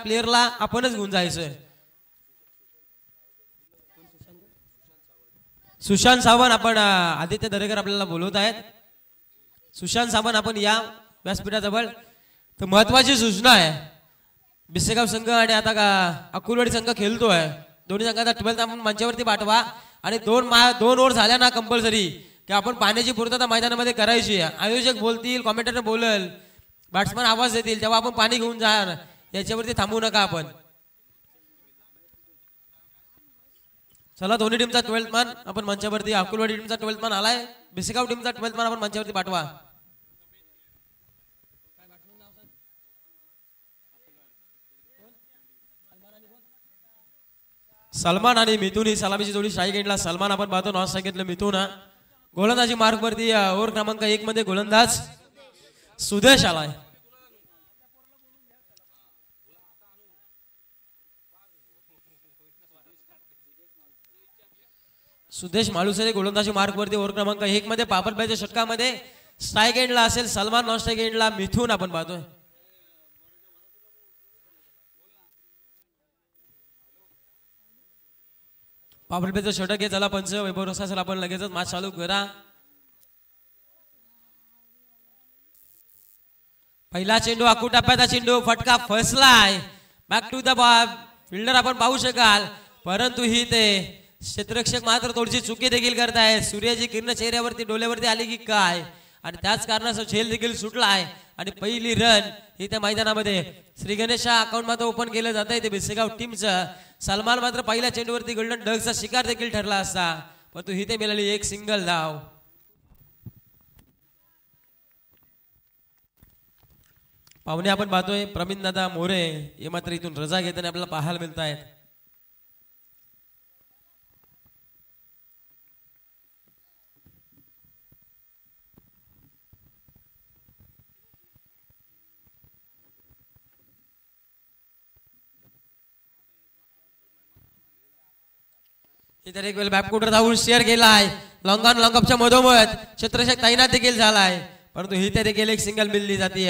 प्लेयरला आपणच घेऊन जायचंय. सुशांत सावंत आपण आदित्य दरेकर आपल्याला बोलवत आहेत. सुशांत सावंत आपण या व्यासपीठाजवळ. तर महत्वाची सूचना आहे, बिसेगाव संघ आणि आता अकुलवाडी संघ खेळतोय. दोन्ही संघाचा 12th आपण मंचावरती पाठवा आणि दोन ओव्हर झाल्या ना कंपल्सरी की आपण पाण्याची पूर्तता मैदानामध्ये करायची. आयोजक बोलतील, कॉमेंटेटर बोलल, बॅट्समन आवाज देतील, तेव्हा आपण पाणी घेऊन जाणार. याच्यावरती थांबू नका आपण. चला दोन्ही टीमचा 12th मॅन आपण मंचावरती. अकुलवाडी टीमचा 12th मॅन आलाय, बिसेगाव टीमचा 12th मॅन आपण मंचावरती पाठवा. सलमान आणि मिथुन ही सलामीची जोडी स्ट्राईक एंडला. सलमान आपण पाहतो, नॉन स्ट्राईक घेतलं मिथुन. गोलंदाजी मार्क वरती ओव्हर क्रमांक 1 मध्ये गोलंदाज सुदेश आलाय. सुदेश माळुसरे गोलंदाजी मार्क वरती ओव्हर क्रमांक 1 मध्ये. पापरबाईच्या षटकामध्ये स्ट्राईक एंडला असेल सलमान, नॉन स्ट्राईक एंडला मिथुन आपण पाहतोय. पापरबाईचं षटक घे. चला पंच वैभव असेल, आपण लगेचच मॅच चालू करा. पहिला चेंडू आखू टप्प्याचा चेंडू, फटका फसलाय. Back to the ball. Fielder आपण पाहू शकाल, परंतु ही ते क्षेत्ररक्षक मात्र थोडीशी चुकी देखील करतायत. सूर्याची किरण चेहऱ्यावरती डोळ्यावरती आली की काय, आणि त्याच कारणास्तव झेल देखील सुटलाय. आणि पहिली रन ही त्या मैदानामध्ये श्री गणेशच्या अकाउंट मध्ये ओपन केलं जात आहे ते बिसेगाव टीमचं. सलमान मात्र पहिल्या चेंडूवरती गोल्डन डगचा शिकार देखील ठरला असता, परंतु ही ते मिळाली एक सिंगल धाव. पाहुणे आपण पाहतोय प्रवीण दादा मोरे हे मात्र इथून रजा घेताना आपल्याला पाहायला मिळत आहेत. इतर एक वेळ बॅककुटर धावून शेअर केलाय. लॉंग ऑन लॉंग ऑफच्या मधोमध क्षेत्ररक्षक तैनात देखील झालाय, परंतु ही ते देखील एक सिंगल मिळली जाते.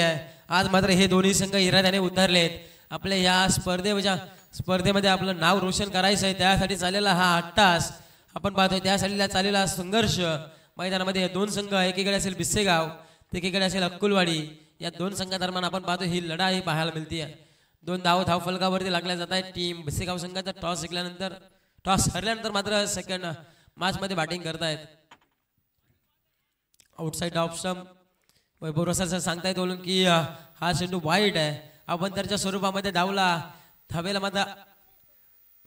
आज मात्र हे दोन्ही संघ इराद्याने उतरलेत. आपल्या या स्पर्धेमध्ये आपलं नाव रोशन करायचं आहे, त्यासाठी चाललेला हा 8 तास आपण पाहतोय. त्यासाठी चाललेला संघर्ष मैदानामध्ये दोन संघ, एकीकडे असेल बिसेगाव तर एकीकडे असेल अक्कुलवाडी. या दोन संघादरम्यान आपण पाहतो ही लढाई पाहायला मिळते. 2 धाव फलकावरती लागल्या जात आहेत. टीम बिसेगाव संघाचा टॉस हरल्यानंतर मात्र सेकंड मॅच मध्ये बॅटिंग करतायत. Outside off stump. Vaibhav Rasal सांगतायत बोलून की हा चेंडू वाईट आहे, आपण त्याच्या स्वरूपामध्ये धावेला मात्र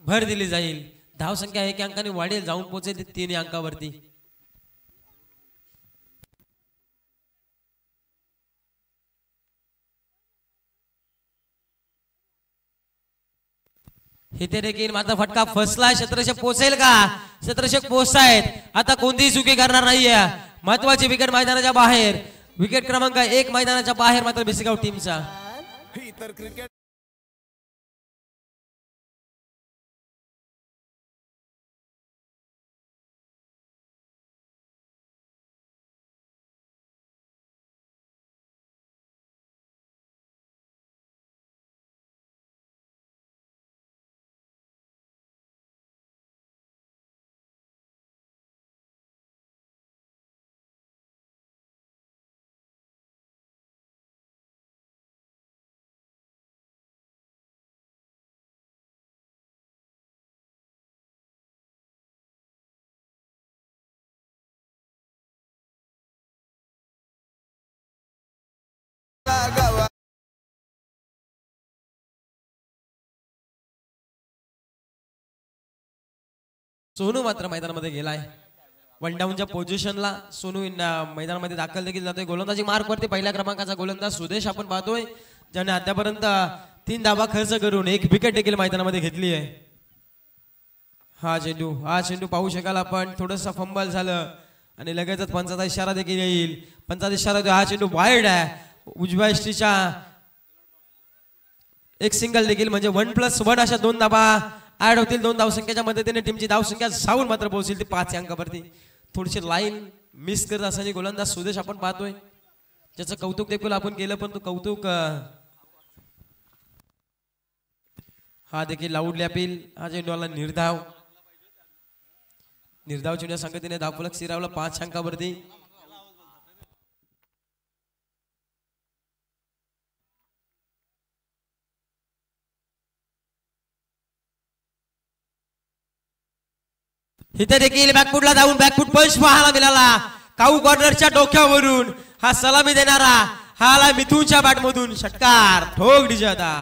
भर दिली जाईल. धावसंख्या 1 अंकाने वाढेल, जाऊन पोहोचेल 3 अंकावरती. इथे देखील मात्र फटका फसला. क्षेत्ररक्षक पोहोचेल का? क्षेत्ररक्षक पोहोचतायत. आता कोणतीही चुकी करणार नाहीये. महत्वाची विकेट मैदानाच्या बाहेर. विकेट क्रमांक 1 मैदानाच्या बाहेर मात्र बिसेगाव टीमचा. सोनू मात्र मैदानामध्ये गेलाय. 1 डाऊनच्या पोझिशनला सोनू मैदानामध्ये दाखल देखील जातोय. गोलंदाजी मार्क वरती पहिल्या क्रमांकाचा गोलंदाज सुदेश आपण पाहतोय, ज्याने आतापर्यंत 3 धावा खर्च करून 1 विकेट देखील मैदानामध्ये घेतली आहे. हा चेंडू पाहू शकाल आपण. थोडंसं फंबल झालं आणि लगेचच पंचाचा इशारा देखील येईल. पंचाचा इशारा हा चेंडू वाईड आहे. उजव्या इष्टीच्या एक सिंगल देखील म्हणजे 1+1 अशा 2 धावा ऍड होतील. 2 धावसंख्येच्या मदतीने टीमची धावसंख्या 6 मात्र पोहोचेल ती 5 अंकावरती. थोडीशी लाईन मिस करत असताना गोलंदाज सुदेश आपण पाहतोय, ज्याचं कौतुक देखील आपण केलं, पण तो कौतुक हा देखील लाऊडली अपील. हा चेंडूला निर्धाव. निर्धाव चेंडू संगतीने धावफलक स्थिरावला 5 अंकावरती. इथे देखील बॅकफुटला जाऊन बॅकफुट पंच पाहायला मिळाला. काऊ कॉर्नरच्या डोक्यावरून हा सलामी देणारा हाला मिथूनच्या बॅटमधून षटकार ठोक डीजे आता.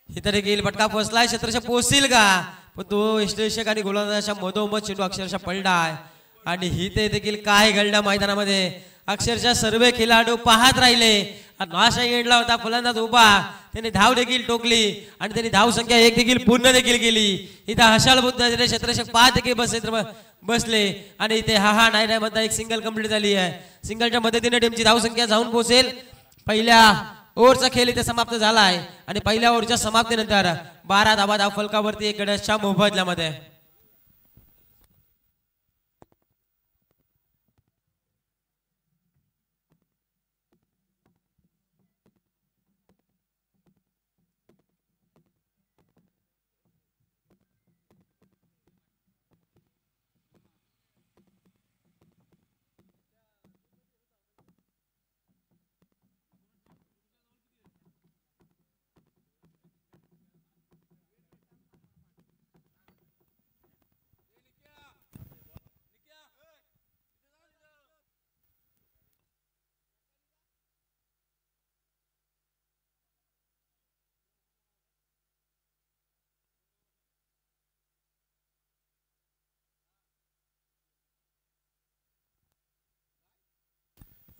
इथे देखील फटका पोचलाय. क्षेत्रशः पोहोचतील का पण तो यष्टेशक आणि गोलंदाजाच्या मधोमध चेंडू अक्षरशः पडलाय. आणि ही ते देखील काय घडलं मैदानामध्ये अक्षरशः सर्व खेळाडू पाहत राहिले. नाशा एंडला होता फलंदाज उभा. त्याने धाव देखील टोकली आणि त्यांनी धाव संख्या 1 देखील पूर्ण देखील केली. इथे हशाल बुद्ध क्षेत्रशः 5 देखील बसले आणि इथे हा नाही नाही म्हणता एक सिंगल कंप्लीट झाली आहे. सिंगलच्या मदतीने टीमची धाव संख्या जाऊन पोहोचेल. पहिल्या ओव्हरचा खेळ इथे समाप्त झाला आहे आणि पहिल्या ओव्हरच्या समाप्तीनंतर 12 धावा धाव फलकावरती एक गड्याच्या मोबदल्यामध्ये.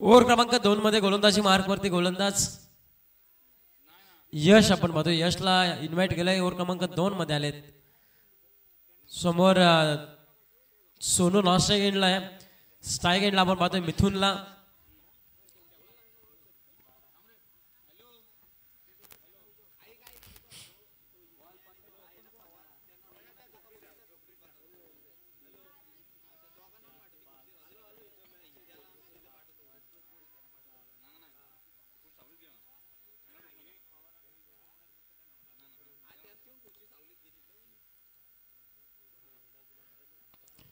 ओव्हर क्रमांक 2 मध्ये गोलंदाजी मार्क वरती गोलंदाज यश आपण पाहतो. यशला इन्व्हाइट केलंय. ओव्हर क्रमांक 2 मध्ये आलेत. समोर सोनू नास्ट्राईक एंडला आहे. स्ट्राईक एंडला आपण पाहतोय मिथुनला.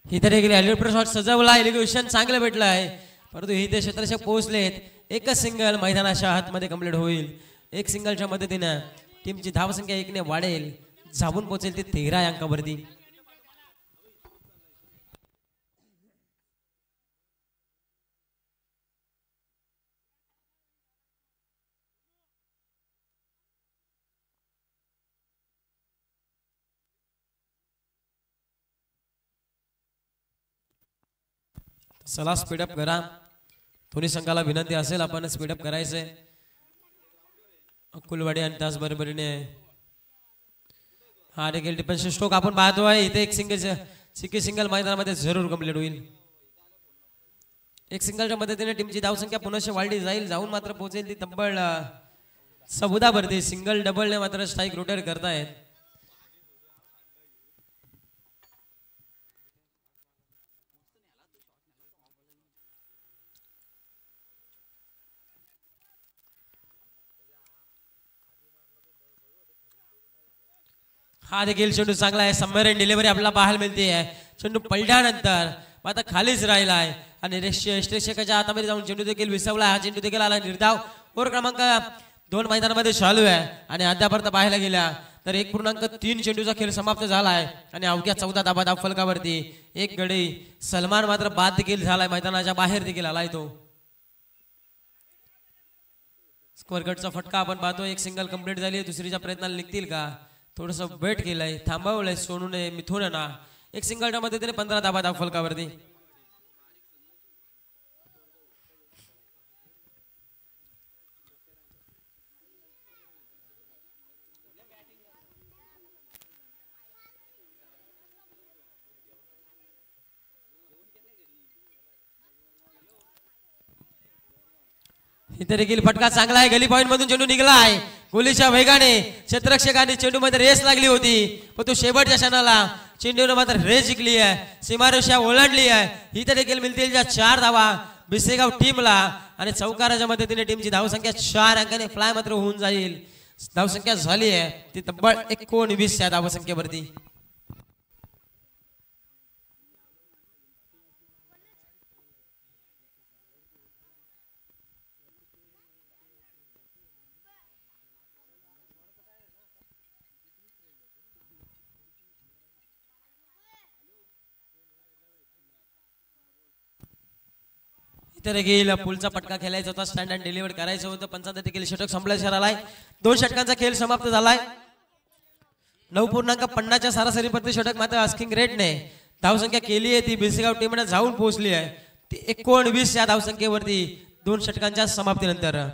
इथे देखील एलिवेटर शॉट सजवला. एलिव्हेशन चांगलं भेटलं आहे परंतु इथे क्षेत्रशः पोहोचलेत. एकच सिंगल मैदानाच्या हातमध्ये कंप्लीट होईल. एक सिंगलच्या मदतीने टीमची धावसंख्या 1 ने वाढेल. जाऊन पोहोचेल ती 13 अंकावरती. चला स्पीडअप करा. दोन्ही संघाला विनंती असेल आपण स्पीडअप करायचंय. अकुलवाडी आणि त्याचबरोबरीने हा देखील डिफेन्सिव्ह स्ट्रोक आपण पाहतोय. इथे एक सिंगल मैदानामध्ये जरूर कंप्लीट होईल. एक सिंगलच्या मदतीने टीमची धावसंख्या पुनश्च वाढली जाईल. जाऊन मात्र पोहोचेल ती तब्बल 14 वरती. सिंगल डबलने मात्र स्ट्राईक रोटेट करतायत. हा देखील चेंडू चांगला आहे. सबमरीन डिलिव्हरी आपल्याला पाहायला मिळते आहे. चेंडू पलटल्यानंतर आता खालीच राहिला आहे आणि यष्टेशकाच्या हातामध्ये जाऊन चेंडू देखील विसवला. हा चेंडू देखील आला निर्धाव. ओव्हर क्रमांक 2 मैदानामध्ये चालू आहे आणि अद्यापर्यंत पाहायला गेल्या तर 1.3 चेंडूचा खेळ समाप्त झाला आहे आणि अवघ्या 14 धावा धाव फलकावरती. एक गडी सलमान मात्र बाद देखील झालाय. मैदानाच्या बाहेर देखील आलाय तो. स्कोअर कटचा फटका आपण पाहतो. एक सिंगल कंप्लीट झाली. दुसरीच्या प्रयत्नाला निघतील का. थोडस वेट केलंय थांबवलंय सोनूने मिथुनना एक सिंगलच्या मदतीने 15 धावा धावफलकावरती. इथे देखील फटका चांगला आहे. गली पॉइंट मधून चेंडू निघाला आहे. गोलीच्या वेगाने क्षेत्ररक्षकाने चेंडू मध्ये रेस लागली होती, पण तो शेवटच्या क्षणाला चेंडूने मात्र रेस जिंकली आहे, सीमारेषा ओलांडली आहे. इथे देखील मिळतील ज्या 4 धावा बिसेगाव टीमला आणि चौकाराच्या मदतीने टीमची धावसंख्या 4 अंकाने फ्लाय मात्र होऊन जाईल. धावसंख्या झाली आहे ती तब्बल 19 या धावसंख्येवरती. इथे देखील पुलचा पटका खेळायचा होता, स्टँड अँड डिलिव्हर करायचं होतं. पंचांत देखील षटक संपल्याशिवाय आलाय. 2 षटकांचा खेळ समाप्त झालाय. 9.50च्या सरासरीवरती षटक मात्र आस्किंग रेटने धावसंख्या केली आहे ती बिसेगाव टीमने जाऊन पोहोचली आहे ती 19 या धावसंख्येवरती 2 षटकांच्या समाप्तीनंतर.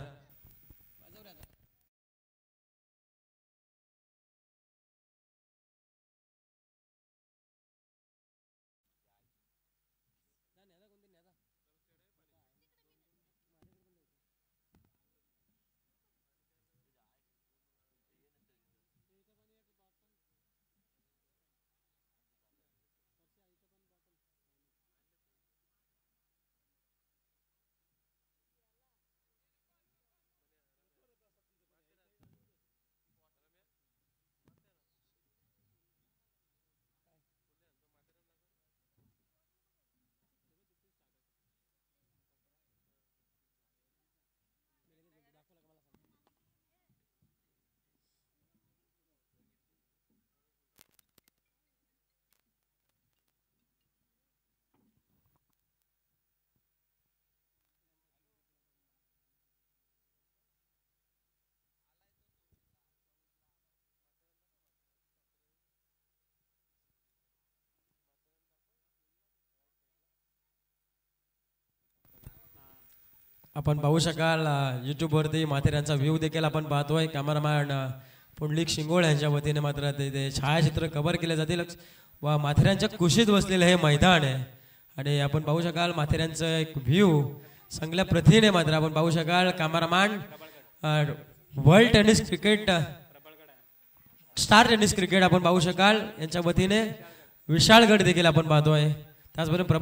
आपण पाहू शकाल YouTube वरती माथेऱ्यांचा व्ह्यू देखील आपण पाहतोय. कॅमेरामॅन पुंडलिक शिंगोळ यांच्या वतीने मात्र ते छायाचित्र कव्हर केले जातील व माथेऱ्यांच्या कुशीत बसलेलं हे मैदान आहे आणि आपण पाहू शकाल माथेऱ्यांचं एक व्ह्यू चांगल्या प्रथिने मात्र आपण पाहू शकाल. Cameraman world tennis cricket star tennis cricket आपण पाहू शकाल यांच्या वतीने विशाळगड देखील आपण पाहतोय. त्याचबरोबर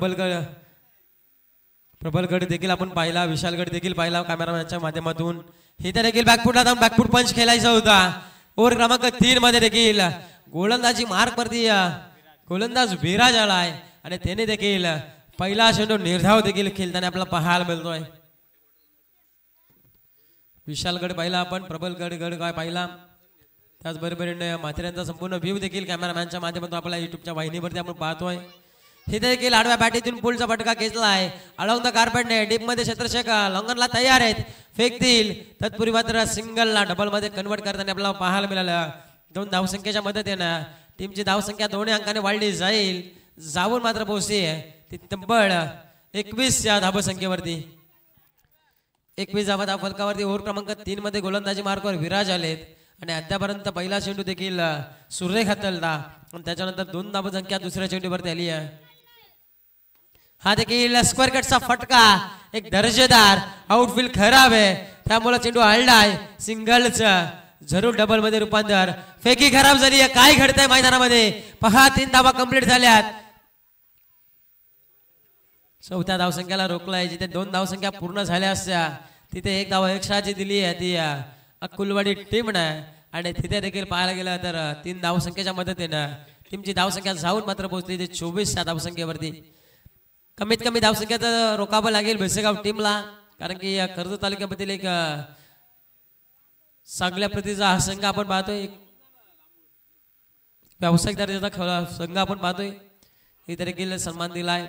प्रबलगड देखील आपण पाहिला, विशालगड देखील पाहिला कॅमेरामॅनच्या माध्यमातून. इथे देखील बॅकफुटला जाऊन बॅकफुट पंच खेळायचा होता. ओव्हर क्रमांक 3 मध्ये देखील गोलंदाजी मार्क वरती गोलंदाज विराज आलाय आणि त्याने देखील पहिला चेंडू निर्धाव देखील खेळताना आपल्याला पाहायला मिळतोय. विशालगड पाहिला आपण, प्रबलगड काय पाहिला, त्याचबरोबर माथेऱ्यांचा संपूर्ण व्ह्यू देखील कॅमेरामॅनच्या माध्यमातून आपल्या युट्यूबच्या वाहिनीवरती आपण पाहतोय. इथे देखील आडव्या बॅटीतून पुलचा फटका खेचला आहे. अलाउंग द कार्पेटने डीप मध्ये क्षेत्ररक्षक लॉंगनला तयार आहेत, फेकतील. तत्पूर्वी मात्र सिंगलला डबल मध्ये कन्वर्ट करताना आपल्याला पाहायला मिळालं. 2 धावसंख्येच्या मदतीने टीमची धावसंख्या 2 अंकाने वाढली जाईल, जाऊन मात्र पोहोचली ती तब्बल 21 या धावसंख्येवरती. 21 धावा धावफलकावरती. ओव्हर क्रमांक 3 मध्ये गोलंदाजी मार्कवर विराज आलेत आणि अद्यापर्यंत पहिला चेंडू देखील सुरेख हातलला आणि त्याच्यानंतर 2 धावसंख्या दुसऱ्या चेंडूवरती आली आहे. हा देखील स्क्वेअर कटचा फटका, एक दर्जेदार आउटफील्ड खराब आहे त्यामुळे चेंडू हललाय. सिंगलच जरूर डबल मध्ये रूपांतर. फेकी खराब झाली आहे. काय घडतंय मैदानामध्ये पहा. 3 धावा कंप्लीट झाल्यात. 4थ्या धावसंख्याला रोखलाय. जिथे 2 धावसंख्या पूर्ण झाल्या असत्या तिथे 1 धावा एक्स्ट्राची दिली आहे ती अक्कुलवाडी टीमने आणि तिथे देखील पाहायला गेलं तर 3 धावसंख्येच्या मदतीनं टीमची धावसंख्या जाऊन मात्र पोहोचली ते 24 या धावसंख्येवरती. कमीत कमी धावसंख्याचं रोखावं लागेल बेसेगाव टीमला, कारण की कर्जत तालुक्यामधील एक चांगल्या प्रतीचा हा संघ आपण पाहतोय. व्यावसायिक दर्जाचा संघ आपण पाहतोय. इथे देखील सन्मान दिलाय.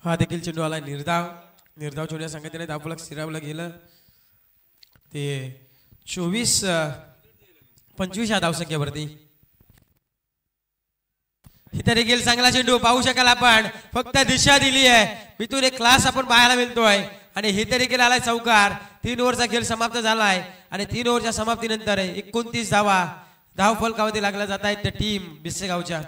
हा देखील चेंडू आला निर्धाव निर्धाव चेंडू संघाने धावफलक स्थिरावलं गेलं ते 24-25 या धावसंख्येवरती इथे देखील चांगला चेंडू पाहू शकाल आपण फक्त दिशा दिली आहे इथून एक क्लास आपण पाहायला मिळतोय आणि इथे देखील आलाय चौकार 3 ओव्हरचा खेळ समाप्त झालाय आणि 3 ओव्हरच्या समाप्तीनंतर 29 धावा धाव फलकावरती लागला जात आहेत त्या टीम बिस्सेगावच्या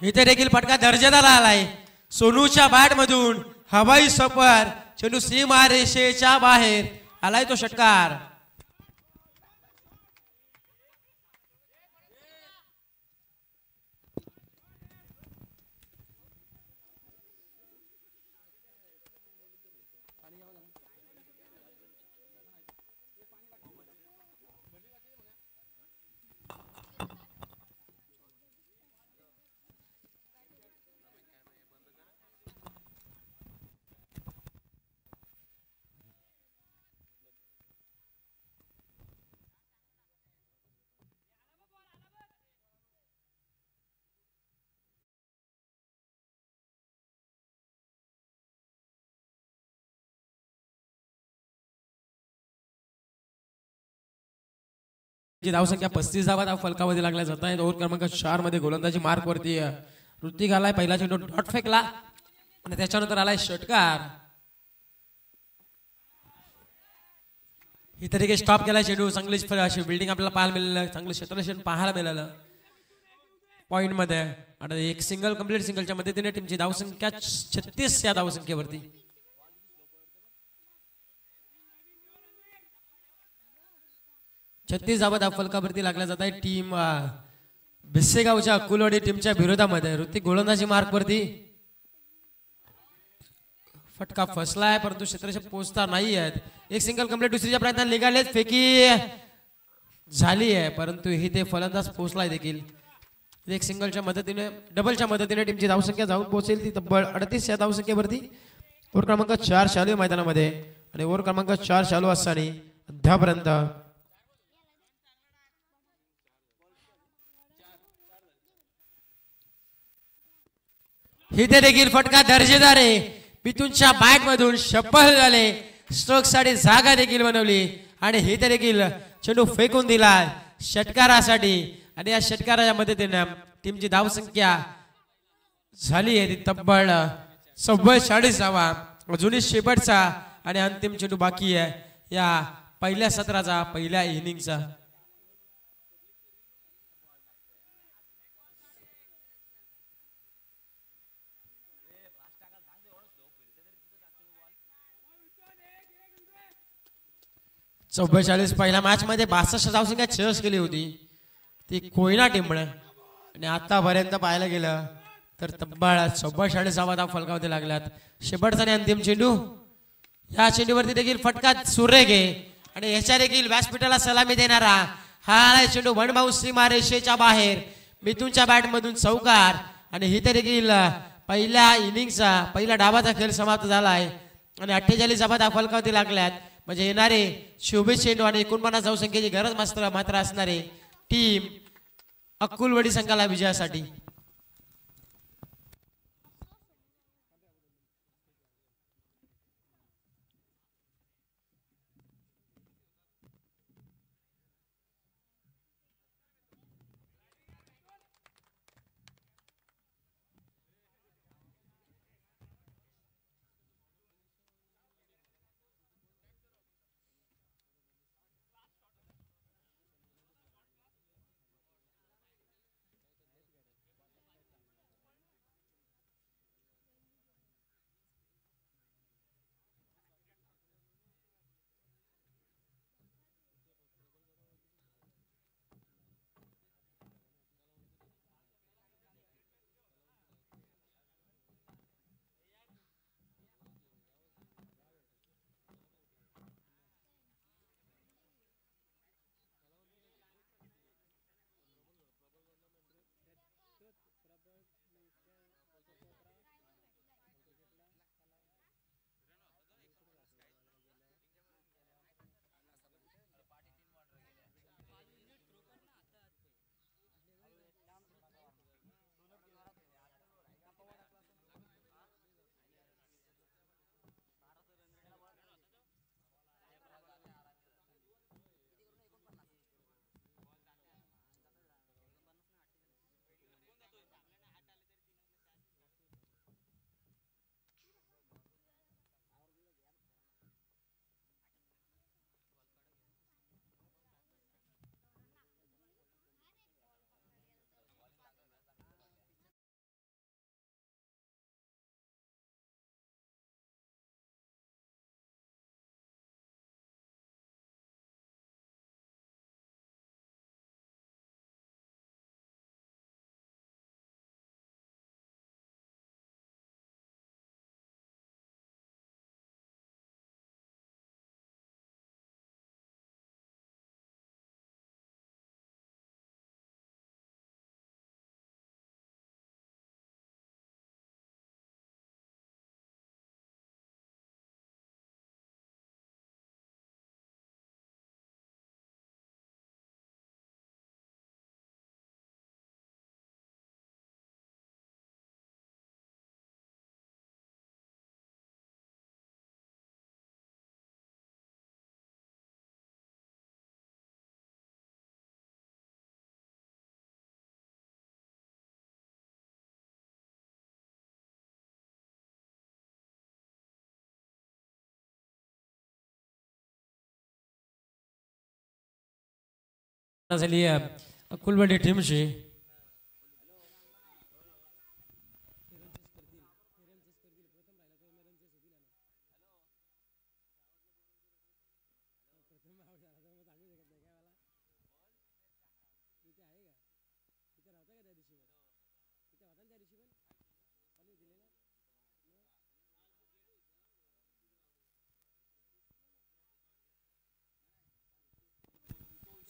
इथे देखील फटका दर्जेदार आलाय सोनूच्या बॅट मधून हवाई सफर चेंडू सीमा रेषेच्या बाहेर आलाय तो षटकार धावसंख्या 35 धावा धाव फलकावरती लागल्या जात आहेत ओव्हर क्रमांक 4 मध्ये गोलंदाजी मार्क वरती ऋतिक आलाय पहिला चेंडू डॉट फेकला आणि त्याच्यानंतर आलाय षटकार इथे देखील स्टॉप केलाय चेंडू चांगली अशी बिल्डिंग आपल्याला पाहायला मिळालं चांगलं क्षेत्ररक्षण पाहायला मिळालं पॉइंट मध्ये आणि एक सिंगल कंप्लीट सिंगलच्या मदतीने टीमची धावसंख्या 36 या धावसंख्येवरती 36 धावा धाव फलकावरती लागल्या जात आहे टीम भिस्सेगावच्या कुलवाडी टीमच्या विरोधामध्ये ऋतिक गोलंदाजी मार्क वरती फटका फसलाय परंतु क्षेत्ररक्षक पोहोचता नाही आहेत एक सिंगल कंप्लीट दुसरीच्या प्रयत्नात निघालेच फेकी झाली आहे परंतु ही ते फलंदाज पोहोचलाय देखील एक सिंगलच्या मदतीने डबलच्या मदतीने टीमची धावसंख्या जाऊन पोहोचेल ती तब्बल 38 या धावसंख्येवरती ओव्हर क्रमांक 4 चालू मैदानामध्ये आणि ओव्हर क्रमांक 4 चालू असताना अद्यापर्यंत इथे देखील फटका दर्जेदार आहे पितूंच्या बॅट मधून शपल झाले स्ट्रोक साठी जागा देखील बनवली आणि इथे देखील चेंडू फेकून दिला षटकारासाठी आणि या षटकाराच्या मदतीनं टीमची धावसंख्या झाली आहे ती तब्बल 44 धावा. अजूनही शेवटचा आणि अंतिम चेंडू बाकी आहे या पहिल्या सत्राचा, पहिल्या इनिंगचा. पहिल्या मॅच मध्ये 62 धावसंख्या चेस केली होती ती कोयना टीमने आणि आतापर्यंत पाहायला गेलं तर तब्बल 44 धावा फलकावते लागल्यात. शेवटचा आणि अंतिम चेंडू, या चेंडूवरती देखील फटका सुरेख आणि ह्याच्या देखील व्यासपीठाला सलामी देणारा हा चेंडू वनभाऊ सीमारेषेच्या बाहेर मिथूनच्या बॅट मधून चौकार. आणि इथे देखील पहिल्या इनिंगचा पहिला डावाचा खेळ समाप्त झालाय आणि 48 धावा फलकावती लागल्यात. म्हणजे येणारे 24 चेंडू आणि 49 धावसंख्येची गरज मात्र असणारे टीम अक्कुलवाडी संघाला विजयासाठी. झाली अक्कुलवाडी टीमची.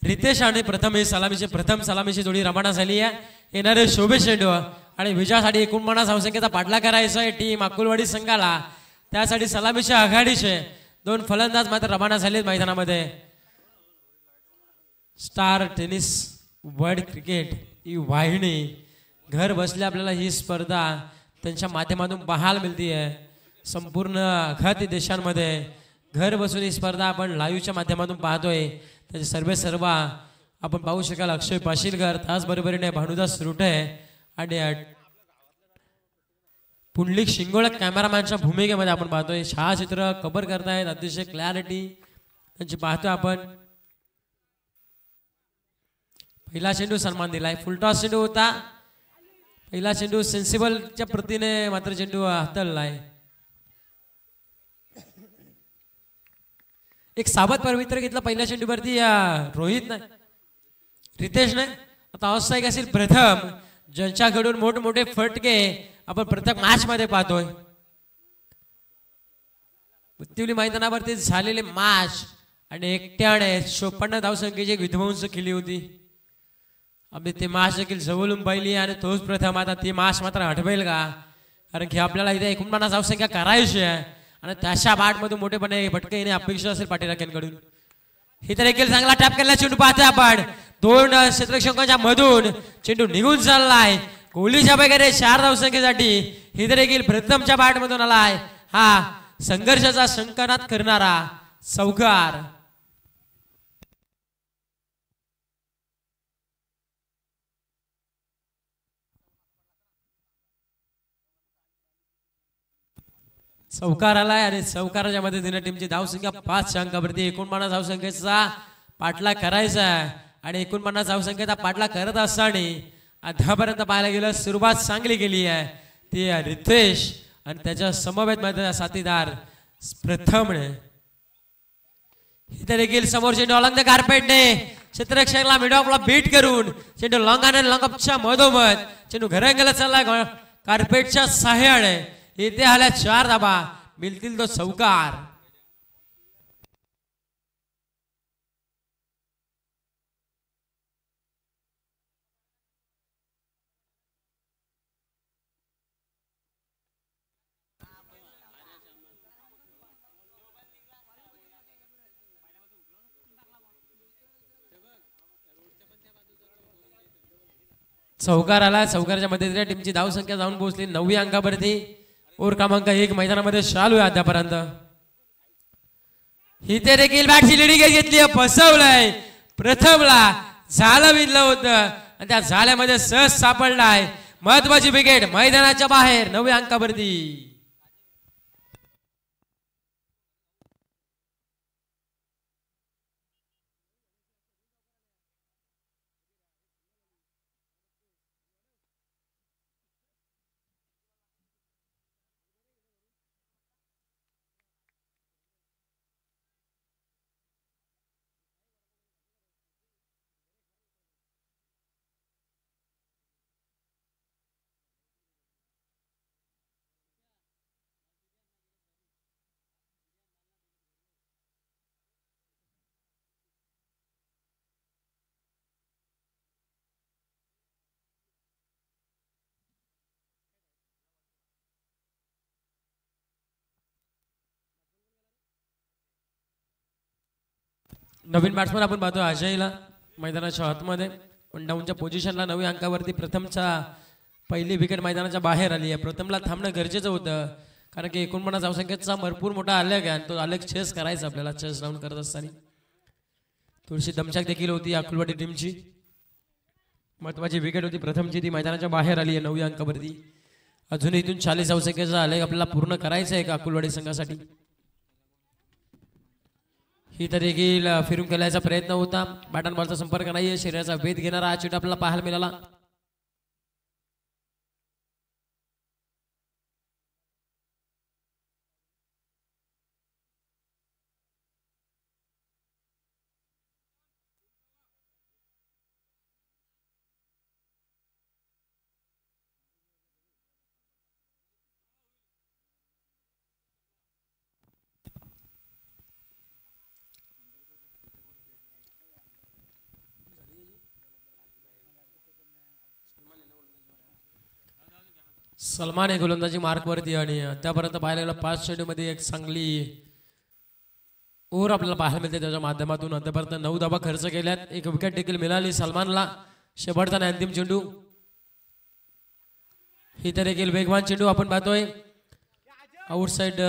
रितेश आणि प्रथम सलामीची जोडी रवाना झाली आहे. येणारे शोभे चेंडू आणि विजयासाठी 49 धावसंख्येचा पाठला करायचा आहे टीम अक्कुलवाडी संघाला. त्यासाठी सलामीच्या आघाडीचे 2 फलंदाज मात्र रवाना झालेत मैदानामध्ये. स्टार टेनिस वर्ल्ड क्रिकेट ही वाहिनी घर बसल्या आपल्याला ही स्पर्धा त्यांच्या माध्यमातून पाहायला मिळते आहे. संपूर्ण अखिल देशांमध्ये घर बसून ही स्पर्धा आपण लाईव्हच्या माध्यमातून पाहतोय. त्याचे सर्व आपण पाहू शकाल अक्षय पाशीलकर त्याचबरोबरीने भानुदास रुटे आणि पुंडलिक शिंगोळे कॅमेरामॅनच्या भूमिकेमध्ये आपण पाहतोय छायाचित्र कव्हर करतायत अतिशय क्लॅरिटी त्यांची पाहतोय आपण पहिला चेंडू सन्मान दिलाय फुलटॉस चेंडू होता पहिला चेंडू सेन्सिबलच्या प्रतीने मात्र चेंडू हाताळलाय एक सावध पवित्र घेतला पहिल्या चेंडूवरती रोहित नाही रितेश नाही आता ऑफसाईड असेल प्रथम ज्यांच्याकडून मोठमोठे फटके आपण प्रत्येक मॅच मध्ये पाहतोय बुत्तिवली मैदानावरती झालेले मॅच आणि एकट्याने 56 धावसंख्येची विध्वंस केली होती आम्ही ते मॅच देखील जवळून पाहिली आणि तोच प्रथम आता ती मॅच मात्र हटवेल का कारण की आपल्याला इथे 49 धावसंख्या करायची आहे आणि त्याच्या बाटमधून मोठेपणे फटके येणे अपेक्षा असेल पाटीराख्यांकडून ही तर देखील चांगला टॅप केला चेंडू पाहतोय आपण दोन क्षेत्ररक्षकांच्या मधून चेंडू निघून चाललाय कोहलीच्या वगैरे 4 धावसंख्येसाठी ही तर देखील प्रथमच्या बॅटमधून आलाय हा संघर्षाचा संकनात करणारा चौकार चौकार आलाय आणि चौकाराच्या मदतीने टीमची धावसंख्या 5 अंकावरती 49 धावसंख्येचा पाठलाग करायचा आहे आणि 49 धावसंख्येचा पाठलाग करत असताना आतापर्यंत पाहायला गेलं सुरुवात चांगली केली आहे ती रितेश आणि त्याच्या समवेत मध्ये साथीदार प्रथमने इथे देखील समोर चेंडू अलंग कार्पेटने क्षेत्ररक्षकाला मिडॉकला बीट करून चेंडू लॉंग आणि लॉंगअपच्या मधोमध चेंडू घरंगला चालला कार्पेटच्या सहाय्याने इथे आल्या 4 धाबा मिळतील तो चौकार चौकार आला चौकारच्या मध्ये टीमची धावसंख्या जाऊन पोहोचली 9 अंकावरती ओर क्रमांक 1 मैदानामध्ये चालू आहे आतापर्यंत इथे देखील बॅटची लिडिंग घेतली फसवलंय प्रथमला झालं विणलं होतं आणि त्या झाल्यामध्ये सहज सापडलाय महत्वाची विकेट मैदानाच्या बाहेर 9 अंकावरती नवीन बॅट्समन आपण पाहतो अजयला मैदानाच्या आतमध्ये पण डाऊनच्या पोझिशनला 9 अंकावरती प्रथमचा पहिली विकेट मैदानाच्या बाहेर आली आहे प्रथमला थांबणं गरजेचं होतं कारण की 49 धावसंख्येचा भरपूर मोठा आलेख आहे तो आलेख चेस करायचा आपल्याला चेस डाऊन करत असताना थोडीशी दमछाक देखील होती अकुलवाडी टीमची महत्वाची विकेट होती प्रथमची ती मैदानाच्या बाहेर आली आहे 9 अंकावरती अजून इथून 40 धावसंख्येचा आलेख आपल्याला पूर्ण करायचा आहे का अकुलवाडी संघासाठी ही तर देखील फिरून खेळायचा प्रयत्न होता बॅट अँड बॉलचा संपर्क नाहीये शरीराचा वेध घेणारा हा चेंडू आपल्याला पाहायला मिळाला सलमान हे गोलंदाजी मार्कवरती आणि त्यापर्यंत पाहायला गेलं 5 चेंडूमध्ये एक चांगली ओव्हर आपल्याला पाहायला मिळते त्याच्या माध्यमातून आतापर्यंत 9 धावा खर्च केल्यात एक विकेट देखील मिळाली सलमानला शेवटचा अंतिम चेंडू ही तर देखील वेगवान चेंडू आपण पाहतोय आउटसाइड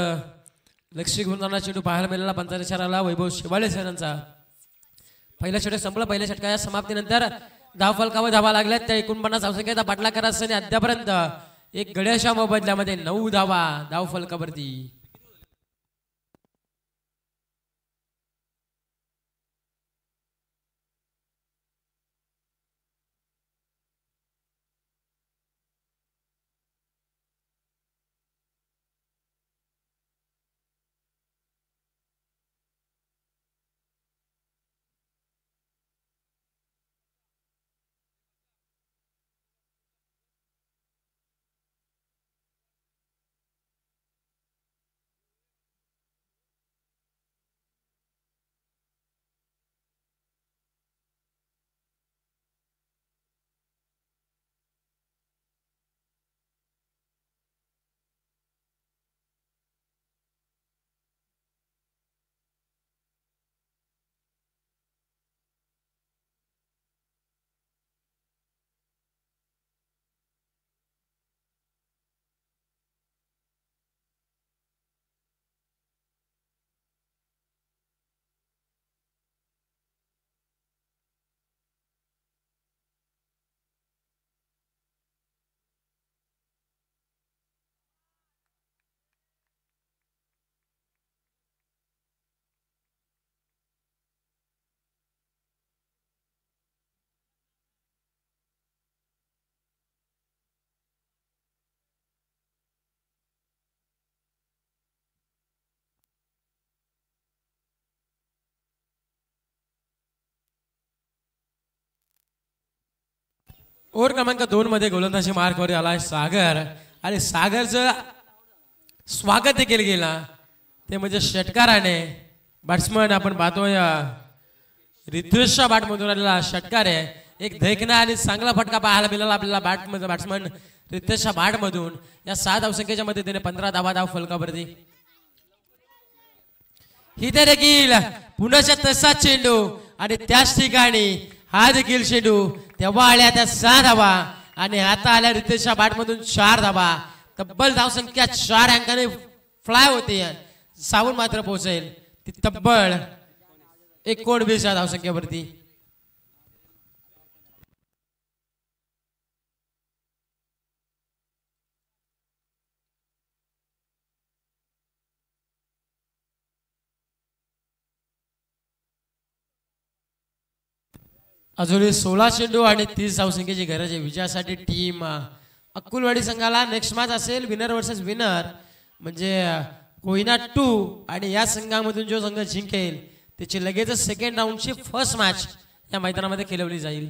लक्ष्य घेऊन जाणारा चेंडू पाहायला मिळाला 45 आला वैभव शिवाळे सरांचा पहिलं षटक संपलं. पहिल्या षटकाच्या समाप्तीनंतर धावफलकावर धावा लागल्यात. त्या 49 धावसंख्येचा पाठला करायचा अद्यापर्यंत एक गड्याच्या मोबदल्यामध्ये 9 धावा धावफलकावरती. ओव्हर क्रमांक 2 मध्ये गोलंदाजी मार्कवर आलाय सागर आणि सागरचं स्वागत देखील केला ते म्हणजे षटकाराने. बॅट्समन आपण पाहतोय रितेशच्या बॅटमधून आलेला षटकार आहे. एक देखणा आणि चांगला फटका पाहायला मिळाला आपल्याला बॅट्समन रितेशच्या बॅटमधून. या 7 धावसंख्येच्या मध्ये त्याने 15 धावा धाव फलकावरती. इथे देखील पुन्हा तसा चेंडू आणि त्याच ठिकाणी हा देखील चेंडू. तेव्हा आल्या त्या 6 धावा आणि आता आल्या रितेशच्या बॅटमधून 4 धावा. तब्बल धावसंख्या 4 अंकाने फ्लाय होते. सावून मात्र पोहोचेल ती तब्बल 19 या धावसंख्येवरती. अजूनही 16 चेंडू आणि 30 धावसंख्येची गरज आहे विजयासाठी. टीम अक्कुलवाडी संघाला नेक्स्ट मॅच असेल विनर वर्सेस विनर म्हणजे कोयना 2 आणि या संघामधून जो संघ जिंकेल त्याची लगेच सेकंड राऊंडची फर्स्ट मॅच या मैदानामध्ये खेळवली जाईल.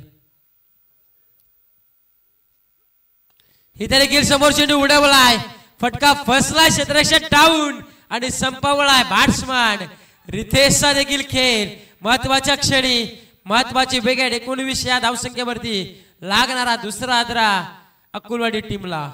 इथे देखील समोर चेंडू उडवलाय. फटका फसलाय. क्षेत्ररक्षक डाऊन आणि संपवलाय बॅट्समन रितेशचा देखील खेळ. महत्वाच्या क्षणी महत्वाची विकेट. 19 या धावसंख्येवरती लागणारा दुसरा आदरा अक्कुलवाडी टीमला.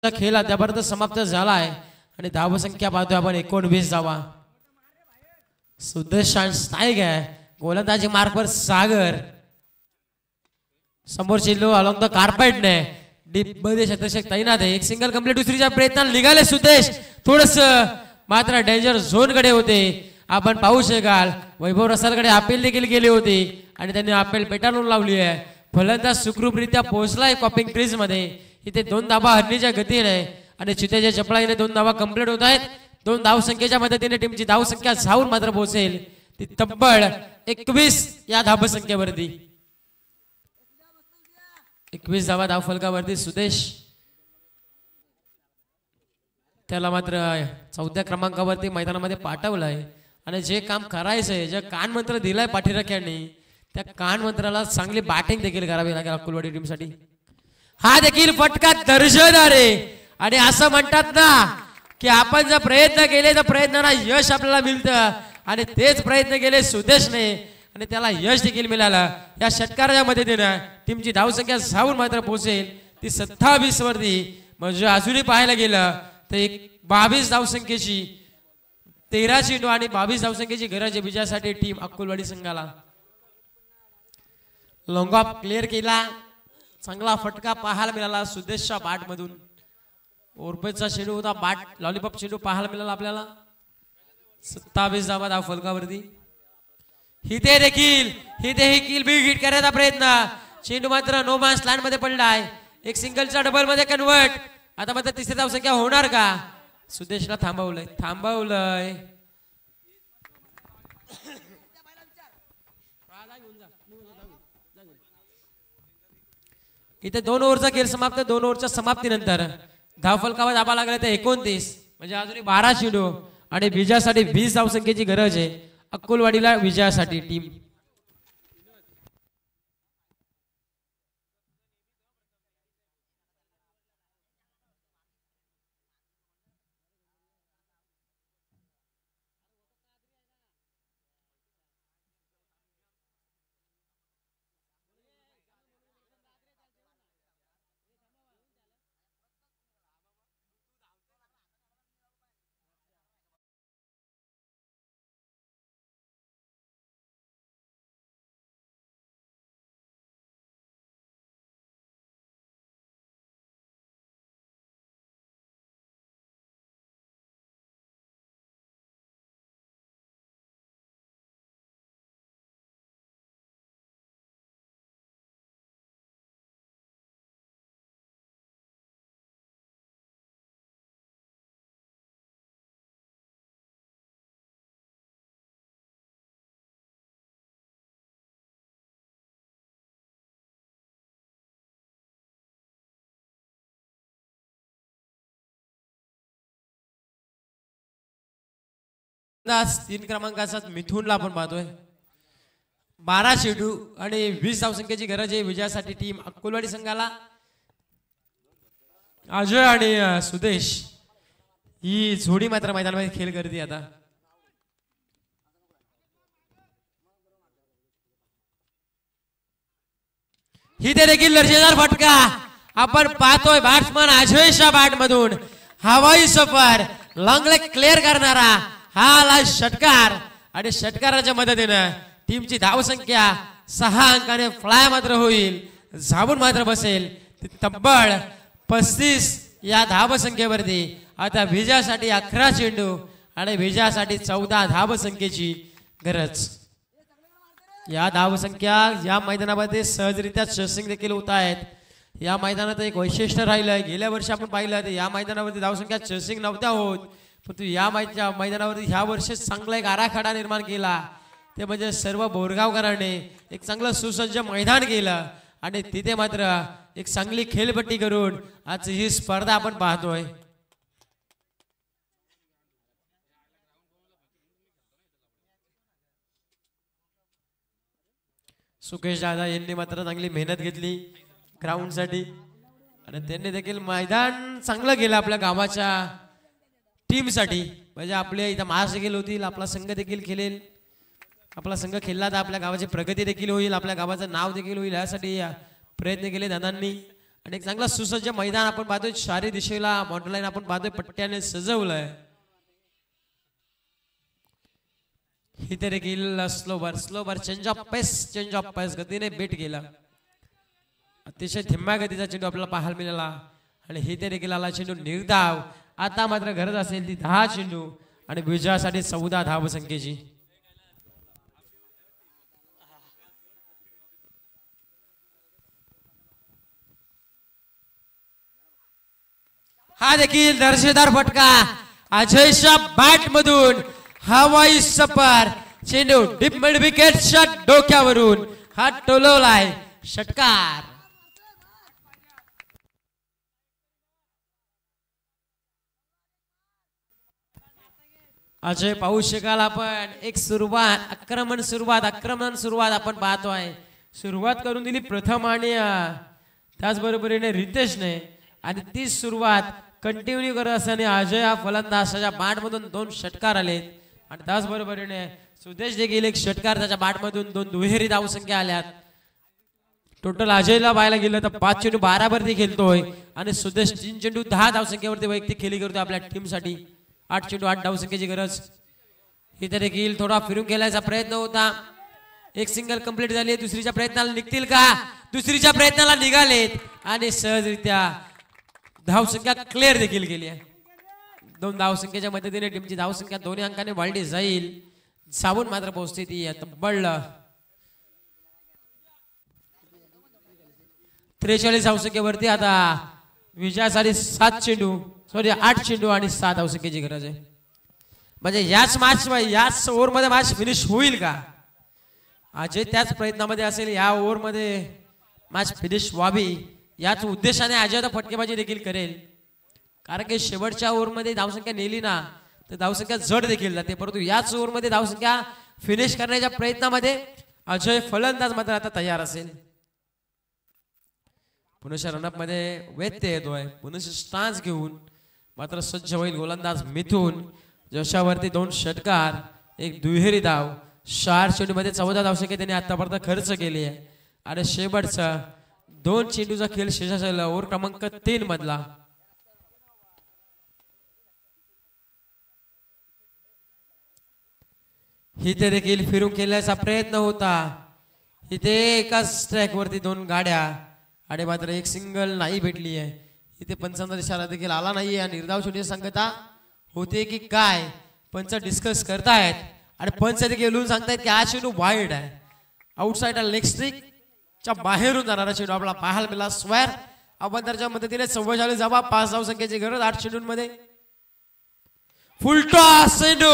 खेळ अद्यापर्यंत समाप्त झाला आहे आणि धावसंख्या पाहतोय आपण 19 धावा. सुदर्शन स्थायिक आहे. गोलंदाजी मार्कवर सागर. समोर चेंडू अलॉंग द कार्पेट ने डीप मध्ये क्षेत्ररक्षक तैनात आहे. एक सिंगल कंप्लीट. दुसरीच्या प्रयत्नात निघाले सुदेश. थोडस मात्र डेंजर झोन कडे होते. आपण पाहू शकाल वैभव रसालकडे अपील देखील केली होती आणि त्यांनी अपील पेटाळून लावली आहे. फलंदाज सुखरूपरित्या पोहोचलाय कॉपिंग क्रीज मध्ये. इथे 2 धावा हरणीच्या गतीने आणि चितेच्या चपळाईने 2 धावा कंप्लीट होत आहेत. 2 धावसंख्येच्या मदतीने टीमची धावसंख्या जाऊन मात्र पोहोचेल ती तब्बल 21 या धावसंख्येवरती. 21 धावा धावफलकावरती सुदेश त्याला मात्र 14 क्रमांकावरती मैदानामध्ये पाठवलंय आणि जे काम करायचंय जे कान मंत्र दिलाय पाठीराख्यांनी त्या कान मंत्राला चांगली बॅटिंग देखील करावी लागेल अक्कलवाडी टीमसाठी. हा देखील फटका दर्जेदार आहे आणि असं म्हणतात ना की आपण जर प्रयत्न केले तर प्रयत्नाला यश आपल्याला मिळतं आणि तेच प्रयत्न केले सुदेशने आणि त्याला यश देखील मिळालं. या षटकाराच्या मदतीने टीमची धावसंख्या जाऊन मात्र पोहोचेल ती 27 वरती. म्हणजे अजूनही पाहायला गेलं तर 22 धावसंख्येची 13 चेंडू आणि 22 धावसंख्येची गरज आहे विजयासाठी टीम अक्कलवाडी संघाला. लॉंग ऑफ क्लिअर केला. चांगला फटका पाहायला मिळाला सुदेशच्या बॅट मधून. ओरपेचा चेंडू होता बॅट लॉलीपॉप चेंडू पाहायला मिळाला आपल्याला. 27 धावा धाव फलकावरती. हिते देखील बिग हिट करायचा प्रयत्न. चेंडू मात्र नो मॅच लँड मध्ये पडलाय. एक सिंगलचा डबल मध्ये कन्वर्ट. आता मात्र तिसरी धावसंख्या होणार का. सुदेशला थांबवलंय. इथे 2 ओव्हरचा खेळ समाप्त. 2 ओव्हरच्या समाप्तीनंतर धावफलकावर धाबा लागला तर 29 म्हणजे अजूनही 12 चेंडू आणि विजयासाठी 20 धावसंख्येची गरज आहे अक्कलवाडीला विजयासाठी टीम. आज 3 क्रमांकाचा मिथुनला आपण पाहतोय. 12 चेंडू आणि 20 धावसंख्येची गरज आहे विजयासाठी टीम अक्कलवाडी संघाला. अजय आणि सुदेश ही जोडी मात्र मैदानामध्ये खेळ करते आता. ही देखील दर्जेदार फटका आपण पाहतोय. बॅट्समन अजयच्या बॅट मधून हवाई सफर लॉंग लेग क्लिअर करणारा हा आला षटकार आणि षटकाराच्या मदतीने टीमची धावसंख्या 6 अंकाने फ्लाय मात्र होईल. झाबून मात्र बसेल तब्बल 35 या धावसंख्येवरती. आता विजयासाठी 11 चेंडू आणि विजयासाठी 14 धावसंख्येची गरज. या धावसंख्या या मैदानामध्ये सहजरित्या चेसिंग देखील होत आहेत. या मैदानात एक वैशिष्ट्य राहिलंय. गेल्या वर्षी आपण पाहिलं या मैदानावरती धावसंख्या चेसिंग नव्हत्या होत परंतु या मैदानावरती ह्या वर्षी चांगला एक आराखडा निर्माण केला. ते म्हणजे सर्व बोरगावकरांनी एक चांगलं सुसज्ज मैदान केलं आणि तिथे मात्र एक चांगली खेळपट्टी करून आज ही स्पर्धा आपण पाहतोय. सुकेश दादा यांनी मात्र चांगली मेहनत घेतली ग्राउंड साठी आणि त्यांनी देखील मैदान चांगलं केलं आपल्या गावाच्या टीम साठी. म्हणजे आपल्या इथं महाराष्ट्र देखील होतील. आपला संघ देखील खेळेल. आपला संघ खेळला तर आपल्या गावाची प्रगती देखील होईल. आपल्या गावाचं नाव देखील होईल. यासाठी प्रयत्न केले दादांनी आणि एक चांगला सुसज्ज मैदान आपण पाहतोय. चारी दिशेला मॉडेल लाईन आपण पाहतोय पट्ट्याने सजवलंय. इथे देखील स्लोवर चेंज ऑफ पेस गतीने बेट गेला. अतिशय धिम्या गतीचा चेंडू आपल्याला पाहायला मिळाला आणि इथे देखील आला चेंडू निर्धाव. आता मात्र गरज असेल ती 10 चेंडू आणि विजयासाठी 14 धावसंख्येची. हा देखील दर्जेदार फटका अजयच्या बॅट मधून हवाई सफर, चेंडू डीप मिड विकेटच्या डोक्यावरून हात टोलवलाय, षटकार. अजय पाहू शकाल आपण एक आक्रमण सुरुवात आपण पाहतोय. सुरुवात करून दिली प्रथम आणि त्याचबरोबरीने रितेशने आणि ती सुरुवात कंटिन्यू करत असताना अजय हा फलंदाजाच्या बॅटमधून 2 षटकार आलेत आणि त्याचबरोबरीने सुदेश देखील एक षटकार, त्याच्या बॅटमधून 2 दुहेरी धावसंख्या आल्यात. टोटल अजयला पाहायला गेलं तर 5 चेंडू 12 वरती खेळतोय आणि सुदेश 3 चेंडू 10 धावसंख्येवरती वैयक्तिक खेळी करतोय आपल्या टीमसाठी. 8 चेंडू 8 धावसंख्येची गरज. इथे देखील थोडा फिरून खेळायचा प्रयत्न होता. एक सिंगल कंप्लीट झाली. दुसरीच्या प्रयत्नाला निघतील का? दुसरीच्या प्रयत्नाला निघालेत आणि सहजरित्या धावसंख्या क्लिअर देखील केली आहे. 2 धावसंख्येच्या मदतीने टीमची धावसंख्या 2 अंकाने वाढली जाईल. साबून मात्र पोहोचते ती तब्बल 43 धावसंख्येवरती. आता विजयासाठी 8 चेंडू आणि 7 धावसंख्येची गरज आहे. म्हणजे याच ओव्हरमध्ये मॅच फिनिश होईल का? अजय त्याच प्रयत्नामध्ये असेल या ओव्हरमध्ये मॅच फिनिश व्हावी याच उद्देशाने अजय आता फटकेबाजी देखील करेल. कारण की शेवटच्या ओव्हरमध्ये धावसंख्या नेली ना तर धावसंख्या जड देखील जाते, परंतु याच ओव्हरमध्ये धावसंख्या फिनिश करण्याच्या प्रयत्नामध्ये अजय फलंदाज मात्र आता तयार असेल. पुनश्च रनअप मध्ये व्यत्यय येतोय. पुनश्च स्टान्स घेऊन मात्र सज्ज होईल गोलंदाज मिथून, जशावरती 2 षटकार, एक दुहेरी धाव. 4 चेंडूमध्ये 14 धावसंख्या त्यांनी आतापर्यंत खर्च केली आहे आणि शेवटचा 2 चेंडूचा खेळ शेष असेल ओव्हर क्रमांक 3 मधला. इथे देखील फिरून खेळण्याचा प्रयत्न होता. इथे एकाच स्ट्राइक वरती 2 गाड्या आणि मात्र एक सिंगल नाही भेटली आहे. इथे पंचांचा इशारा देखील आला नाहीये आणि निर्धाव छोटी सांगता होते की काय पंच डिस्कस करतायत आणि पंच देखील येऊन सांगतायत की हा चेंडू वाईड आहे. आउटसाइड लेग स्ट्रिक च्या बाहेरून जाणारा चेंडू आपला पाहायला मिळाला. स्क्वेअर अवंतरच्या मदतीने 44 जबाब 5 धावसंख्येची गरज 8 चेंडूंमध्ये. फुल टॉस चेंडू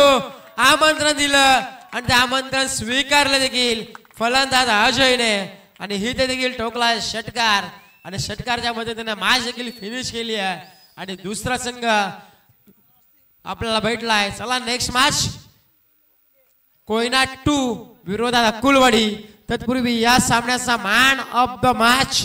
आमंत्रण दिलं आणि ते आमंत्रण स्वीकारलं देखील फलंदाज अजयने आणि इथे देखील ठोकला षटकार आणि षटकारच्या मदतीने मॅच देखील फिनिश केली आहे आणि दुसरा संघ आपल्याला भेटलाय. चला नेक्स्ट मॅच कोयना 2 विरोधात अक्कुलवाडी. तत्पूर्वी या सामन्याचा मॅन ऑफ द मॅच